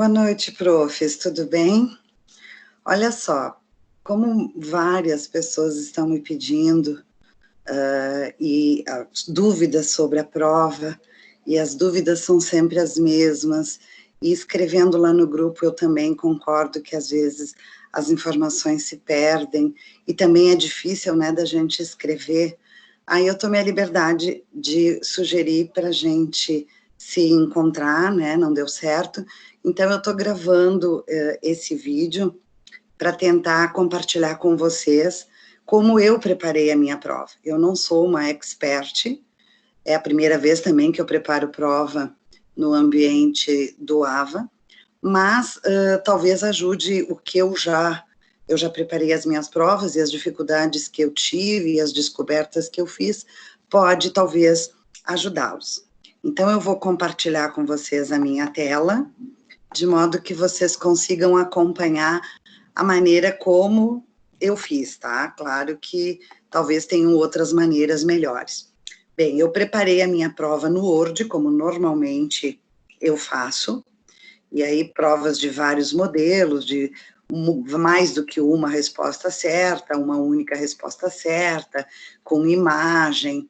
Boa noite, profs, tudo bem? Olha só, como várias pessoas estão me pedindo e dúvidas sobre a prova, e as dúvidas são sempre as mesmas, e escrevendo lá no grupo eu também concordo que às vezes as informações se perdem, e também é difícil, né, da gente escrever. Aí eu tomei a liberdade de sugerir para a gente se encontrar, né, não deu certo, então eu estou gravando esse vídeo para tentar compartilhar com vocês como eu preparei a minha prova. Eu não sou uma expert, é a primeira vez também que eu preparo prova no ambiente do AVA, mas talvez ajude o que eu já preparei as minhas provas e as dificuldades que eu tive e as descobertas que eu fiz, pode talvez ajudá-los. Então eu vou compartilhar com vocês a minha tela, de modo que vocês consigam acompanhar a maneira como eu fiz, tá? Claro que talvez tenham outras maneiras melhores. Bem, eu preparei a minha prova no Word, como normalmente eu faço, e aí provas de vários modelos, de mais do que uma resposta certa, uma única resposta certa, com imagem,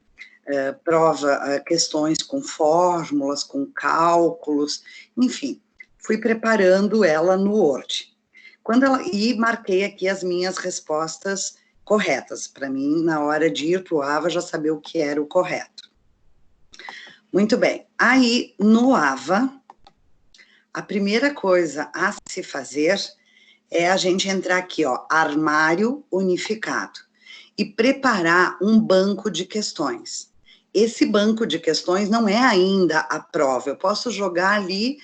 questões com fórmulas, com cálculos, enfim, fui preparando ela no Word. E marquei aqui as minhas respostas corretas, para mim, na hora de ir para o AVA, já saber o que era o correto. Muito bem, aí no AVA, a primeira coisa a se fazer é a gente entrar aqui, ó, armário unificado, e preparar um banco de questões. Esse banco de questões não é ainda a prova, eu posso jogar ali,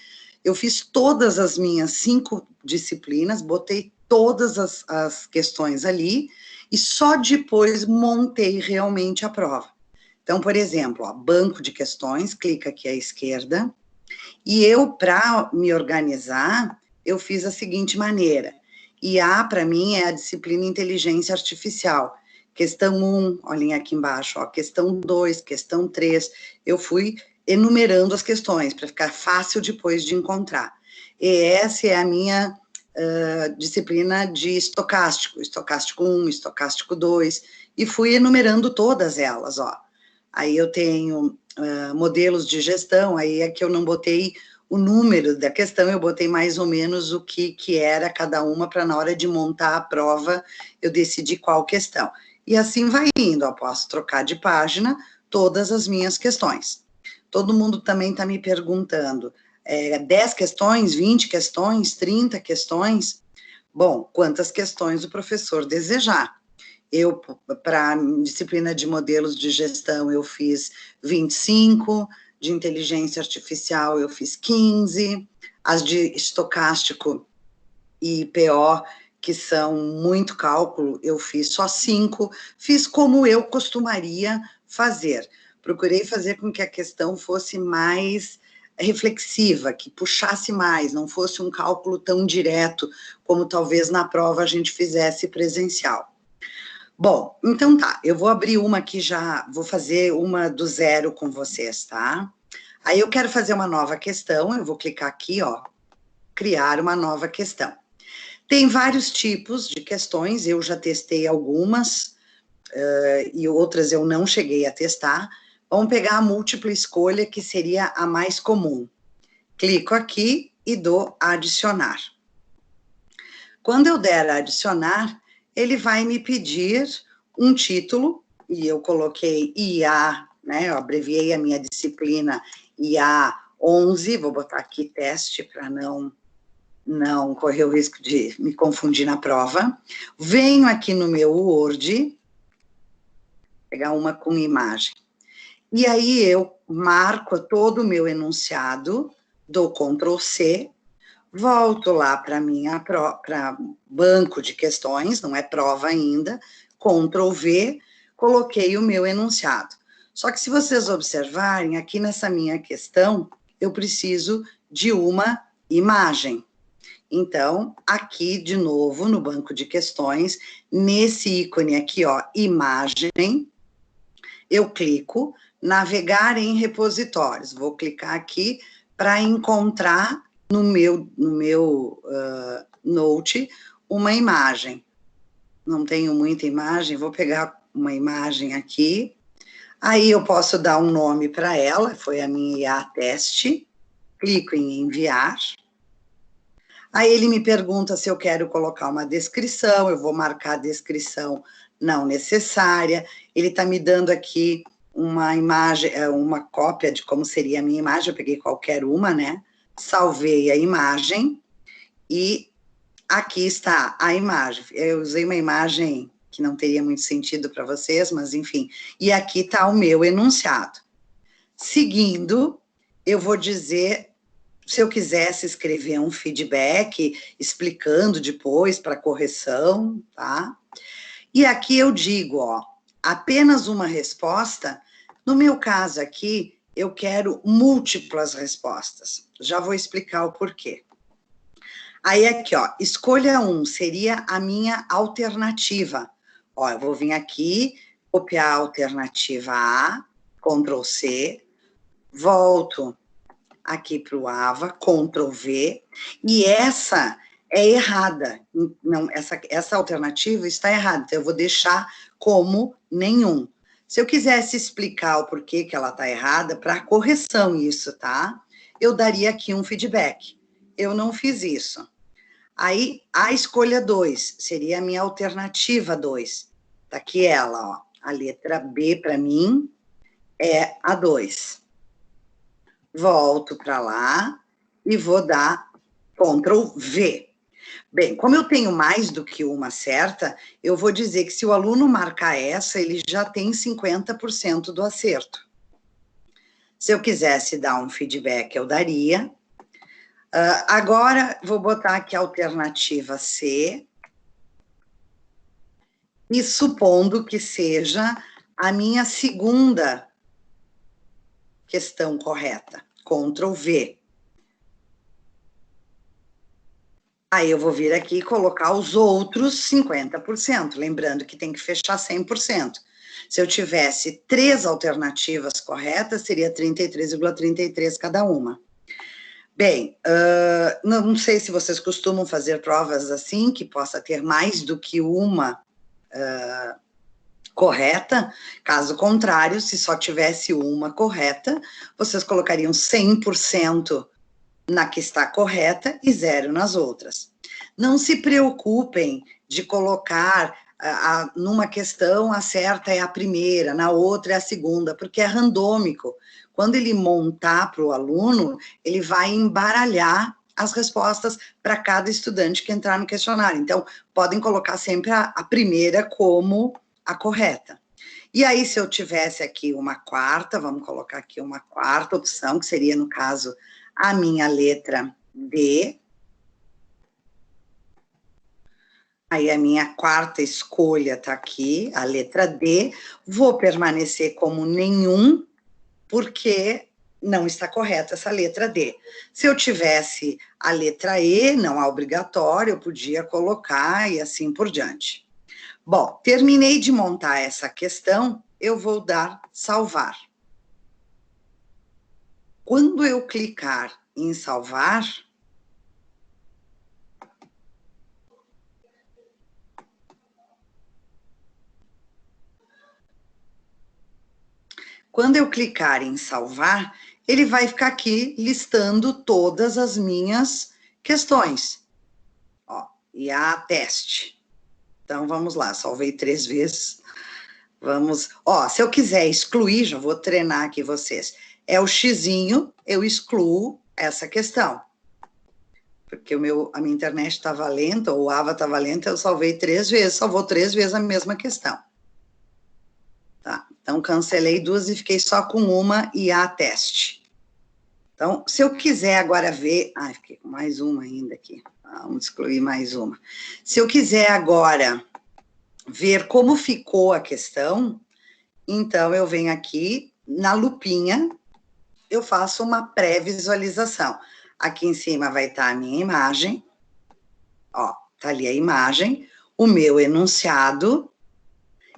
eu fiz todas as minhas 5 disciplinas, botei todas as questões ali, e só depois montei realmente a prova. Então, por exemplo, ó, banco de questões, clica aqui à esquerda, e eu, para me organizar, eu fiz a seguinte maneira. IA, para mim, é a disciplina Inteligência Artificial. Questão 1, olhem aqui embaixo, ó, questão 2, questão 3. Eu fui enumerando as questões, para ficar fácil depois de encontrar. ES é a minha disciplina de estocástico, estocástico 1, estocástico 2, e fui enumerando todas elas, ó. Aí eu tenho modelos de gestão, aí é que eu não botei o número da questão, eu botei mais ou menos o que era cada uma, para na hora de montar a prova, eu decidir qual questão. E assim vai indo, eu posso trocar de página todas as minhas questões. Todo mundo também está me perguntando, 10 questões, 20 questões, 30 questões? Bom, quantas questões o professor desejar. Eu, para a disciplina de modelos de gestão, eu fiz 25, de inteligência artificial eu fiz 15, as de estocástico e PO, que são muito cálculo, eu fiz só 5, fiz como eu costumaria fazer. Procurei fazer com que a questão fosse mais reflexiva, que puxasse mais, não fosse um cálculo tão direto, como talvez na prova a gente fizesse presencial. Bom, então tá, eu vou abrir uma aqui já, vou fazer uma do zero com vocês, tá? Aí eu quero fazer uma nova questão, eu vou clicar aqui, ó, criar uma nova questão. Tem vários tipos de questões, eu já testei algumas, e outras eu não cheguei a testar. Vamos pegar a múltipla escolha, que seria a mais comum. Clico aqui e dou adicionar. Quando eu der adicionar, ele vai me pedir um título, e eu coloquei IA, né, eu abreviei a minha disciplina IA 11, vou botar aqui teste para não correr o risco de me confundir na prova. Venho aqui no meu Word, pegar uma com imagem, e aí eu marco todo o meu enunciado, dou Ctrl C, volto lá para banco de questões, não é prova ainda, Ctrl V, coloquei o meu enunciado. Só que se vocês observarem, aqui nessa minha questão, eu preciso de uma imagem. Então, aqui de novo, no banco de questões, nesse ícone aqui, ó, imagem, eu clico, navegar em repositórios. Vou clicar aqui para encontrar no meu Note uma imagem. Não tenho muita imagem, vou pegar uma imagem aqui. Aí eu posso dar um nome para ela, foi a minha IA teste. Clico em enviar. Aí ele me pergunta se eu quero colocar uma descrição, eu vou marcar a descrição não necessária. Ele está me dando aqui uma imagem, uma cópia de como seria a minha imagem, eu peguei qualquer uma, né? Salvei a imagem e aqui está a imagem. Eu usei uma imagem que não teria muito sentido para vocês, mas enfim. E aqui está o meu enunciado. Seguindo, eu vou dizer, se eu quisesse escrever um feedback, explicando depois para correção, tá? E aqui eu digo, ó, apenas uma resposta. No meu caso aqui, eu quero múltiplas respostas. Já vou explicar o porquê. Aí aqui, ó, escolha um, seria a minha alternativa. Ó, eu vou vir aqui, copiar a alternativa A, Ctrl C, volto aqui para o AVA, Ctrl V, e essa é errada. Não, essa alternativa está errada, então eu vou deixar como nenhum. Se eu quisesse explicar o porquê que ela está errada, para correção isso, tá? Eu daria aqui um feedback. Eu não fiz isso. Aí, a escolha 2 seria a minha alternativa 2. Tá aqui ela, ó. A letra B, para mim, é a 2. Volto para lá e vou dar Ctrl V. Bem, como eu tenho mais do que uma certa, eu vou dizer que se o aluno marcar essa, ele já tem 50% do acerto. Se eu quisesse dar um feedback, eu daria. Agora, vou botar aqui a alternativa C, e supondo que seja a minha segunda questão correta, Ctrl V. Aí eu vou vir aqui e colocar os outros 50%, lembrando que tem que fechar 100%. Se eu tivesse 3 alternativas corretas, seria 33,33 cada uma. Bem, não sei se vocês costumam fazer provas assim, que possa ter mais do que uma correta. Caso contrário, se só tivesse uma correta, vocês colocariam 100% na que está correta e 0 nas outras. Não se preocupem de colocar numa questão a certa é a primeira, na outra é a segunda, porque é randômico. Quando ele montar para o aluno, ele vai embaralhar as respostas para cada estudante que entrar no questionário. Então, podem colocar sempre a primeira como a correta. E aí, se eu tivesse aqui uma quarta, vamos colocar aqui uma quarta opção, que seria, no caso, a minha letra D. Aí a minha quarta escolha está aqui, a letra D. Vou permanecer como nenhum, porque não está correta essa letra D. Se eu tivesse a letra E, não é obrigatório, eu podia colocar e assim por diante. Bom, terminei de montar essa questão, eu vou dar salvar. Quando eu clicar em salvar, ele vai ficar aqui listando todas as minhas questões. Ó, e a teste. Então, vamos lá, salvei 3 vezes. Vamos, ó, se eu quiser excluir, já vou treinar aqui vocês. É o xizinho, eu excluo essa questão. Porque a minha internet estava lenta, ou o AVA estava lenta, eu salvei 3 vezes, salvou 3 vezes a mesma questão. Tá, então cancelei 2 e fiquei só com uma e a teste. Então, se eu quiser agora ver... Ah, fiquei com mais uma ainda aqui. Vamos excluir mais uma. Se eu quiser agora ver como ficou a questão, então eu venho aqui, na lupinha, eu faço uma pré-visualização. Aqui em cima vai estar a minha imagem, ó, tá ali a imagem, o meu enunciado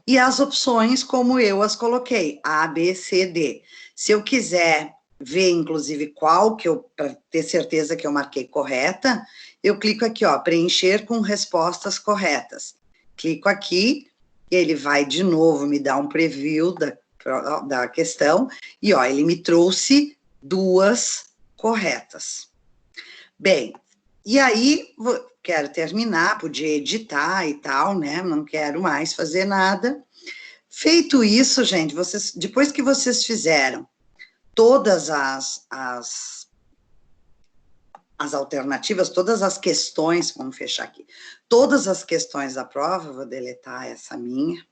e as opções como eu as coloquei, A, B, C, D. Se eu quiser ver, inclusive, qual que eu, para ter certeza que eu marquei correta, eu clico aqui, ó, preencher com respostas corretas. Clico aqui, e ele vai de novo me dar um preview da questão, e ó, ele me trouxe 2 corretas. Bem, e aí, quero terminar, podia editar e tal, né, não quero mais fazer nada. Feito isso, gente, depois que vocês fizeram todas as alternativas, todas as questões, vamos fechar aqui, todas as questões da prova, vou deletar essa minha,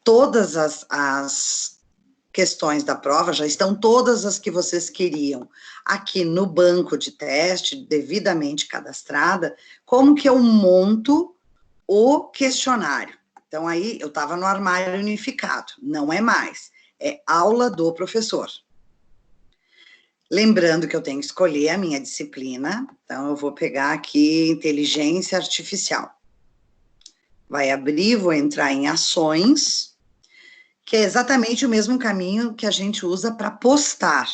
todas as questões da prova, já estão todas as que vocês queriam aqui no banco de teste, devidamente cadastrada, como que eu monto o questionário? Então, aí, eu estava no armário unificado, não é mais, é aula do professor. Lembrando que eu tenho que escolher a minha disciplina, então eu vou pegar aqui inteligência artificial. Vai abrir, vou entrar em ações, que é exatamente o mesmo caminho que a gente usa para postar.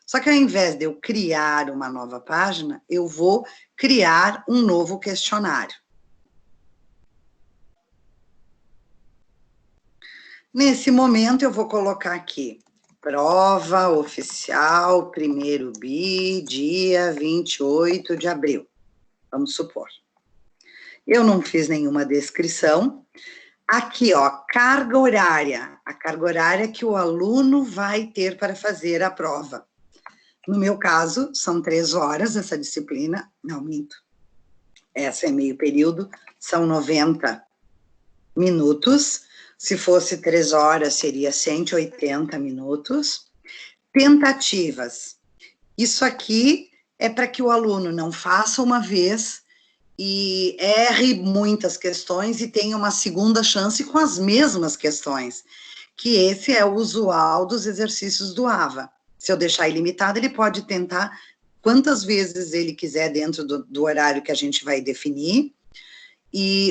Só que ao invés de eu criar uma nova página, eu vou criar um novo questionário. Nesse momento, eu vou colocar aqui, prova oficial, primeiro bi, dia 28 de abril, vamos supor. Eu não fiz nenhuma descrição. Aqui, ó, carga horária, a carga horária que o aluno vai ter para fazer a prova. No meu caso, são 3 horas essa disciplina, não minto, essa é meio período, são 90 minutos, se fosse 3 horas, seria 180 minutos. Tentativas. Isso aqui é para que o aluno não faça uma vez e erre muitas questões e tenha uma segunda chance com as mesmas questões, que esse é o usual dos exercícios do AVA. Se eu deixar ilimitado, ele pode tentar quantas vezes ele quiser dentro do horário que a gente vai definir,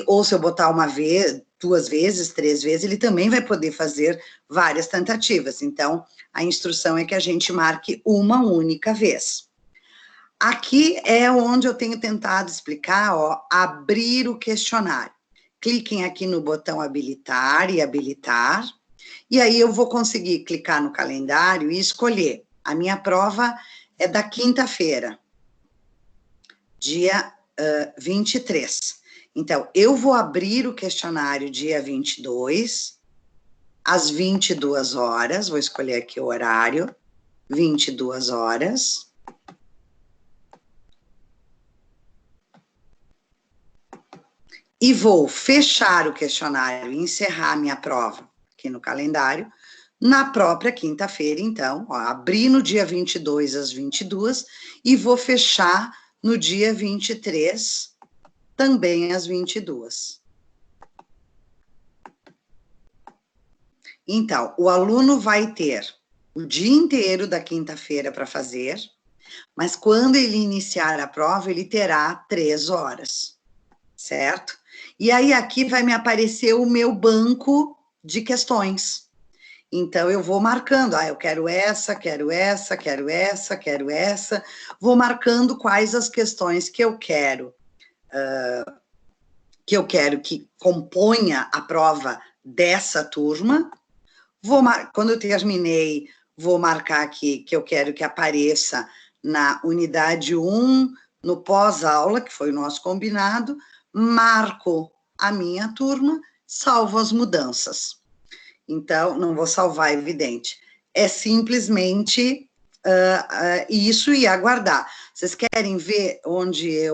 ou se eu botar uma vez, 2 vezes, 3 vezes, ele também vai poder fazer várias tentativas. Então, a instrução é que a gente marque uma única vez. Aqui é onde eu tenho tentado explicar, ó, abrir o questionário. Cliquem aqui no botão habilitar e habilitar, e aí eu vou conseguir clicar no calendário e escolher. A minha prova é da quinta-feira, dia 23. Então, eu vou abrir o questionário dia 22, às 22 horas, vou escolher aqui o horário, 22 horas. E vou fechar o questionário e encerrar a minha prova aqui no calendário, na própria quinta-feira, então, ó, abri no dia 22 às 22 e vou fechar no dia 23, também às 22. Então, o aluno vai ter o dia inteiro da quinta-feira para fazer, mas quando ele iniciar a prova, ele terá 3 horas, certo? E aí, aqui vai me aparecer o meu banco de questões. Então, eu vou marcando, eu quero essa, quero essa, quero essa, quero essa, vou marcando quais as questões que eu quero que componha a prova dessa turma. Quando eu terminei, vou marcar aqui que eu quero que apareça na unidade 1, no pós-aula, que foi o nosso combinado, marco a minha turma, salvo as mudanças. Então, não vou salvar, evidente. É simplesmente isso e aguardar. Vocês querem ver onde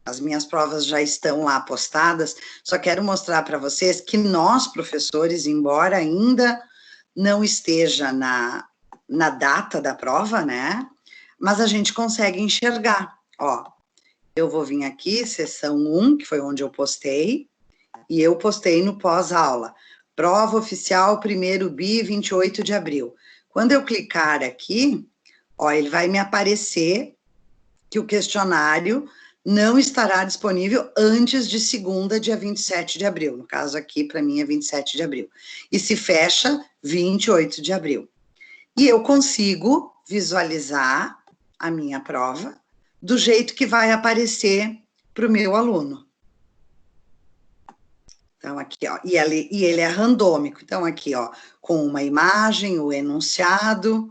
as minhas provas já estão lá postadas, só quero mostrar para vocês que nós, professores, embora ainda não esteja na data da prova, né, mas a gente consegue enxergar, ó, eu vou vir aqui, sessão 1, que foi onde eu postei, e eu postei no pós-aula, prova oficial, primeiro bi, 28 de abril. Quando eu clicar aqui, ó, ele vai me aparecer que o questionário não estará disponível antes de segunda, dia 27 de abril. No caso aqui, para mim, é 27 de abril. E se fecha 28 de abril. e eu consigo visualizar a minha prova do jeito que vai aparecer para o meu aluno. Então, aqui, ó, e ele é randômico. Então, aqui, ó, com uma imagem, o enunciado,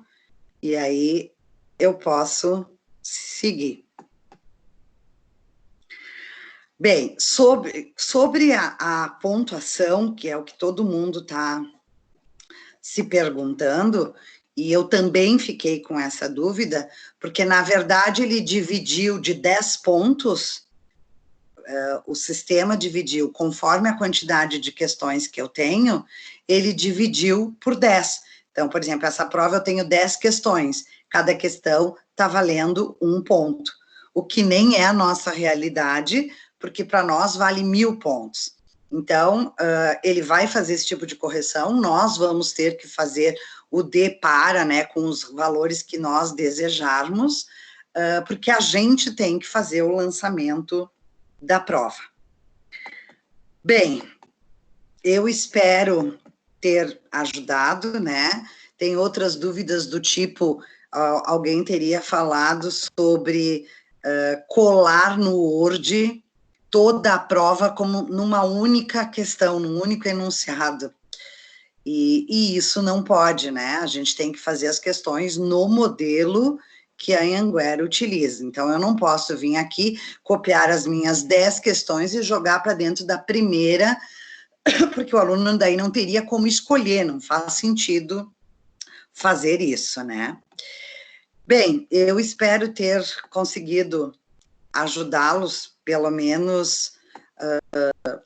e aí eu posso seguir. Bem, sobre a pontuação, que é o que todo mundo está se perguntando, e eu também fiquei com essa dúvida, porque, na verdade, ele dividiu de 10 pontos, o sistema dividiu, conforme a quantidade de questões que eu tenho, ele dividiu por 10. Então, por exemplo, essa prova eu tenho 10 questões, cada questão está valendo 1 ponto, o que nem é a nossa realidade, porque para nós vale 1000 pontos. Então, ele vai fazer esse tipo de correção, nós vamos ter que fazer o D-para, né, com os valores que nós desejarmos, porque a gente tem que fazer o lançamento da prova. Bem, eu espero ter ajudado, né? Tem outras dúvidas do tipo, alguém teria falado sobre colar no Word toda a prova como numa única questão, num único enunciado. E isso não pode, né? A gente tem que fazer as questões no modelo que a Anhanguera utiliza. Então, eu não posso vir aqui, copiar as minhas 10 questões e jogar para dentro da primeira, porque o aluno daí não teria como escolher, não faz sentido fazer isso, né? Bem, eu espero ter conseguido ajudá-los, pelo menos,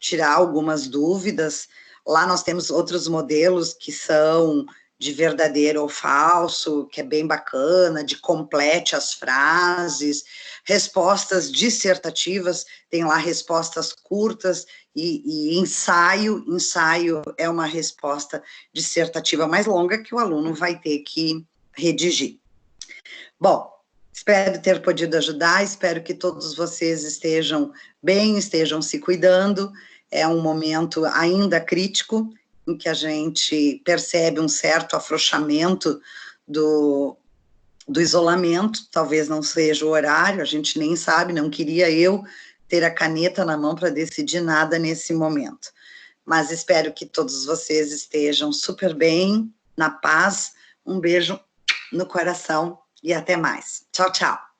tirar algumas dúvidas. Lá nós temos outros modelos que são de verdadeiro ou falso, que é bem bacana, de complete as frases, respostas dissertativas, tem lá respostas curtas e ensaio é uma resposta dissertativa mais longa que o aluno vai ter que redigir. Bom, espero ter podido ajudar, espero que todos vocês estejam bem, estejam se cuidando. É um momento ainda crítico, em que a gente percebe um certo afrouxamento do isolamento, talvez não seja o horário, a gente nem sabe, não queria eu ter a caneta na mão para decidir nada nesse momento. Mas espero que todos vocês estejam super bem, na paz. Um beijo no coração e até mais. Tchau, tchau.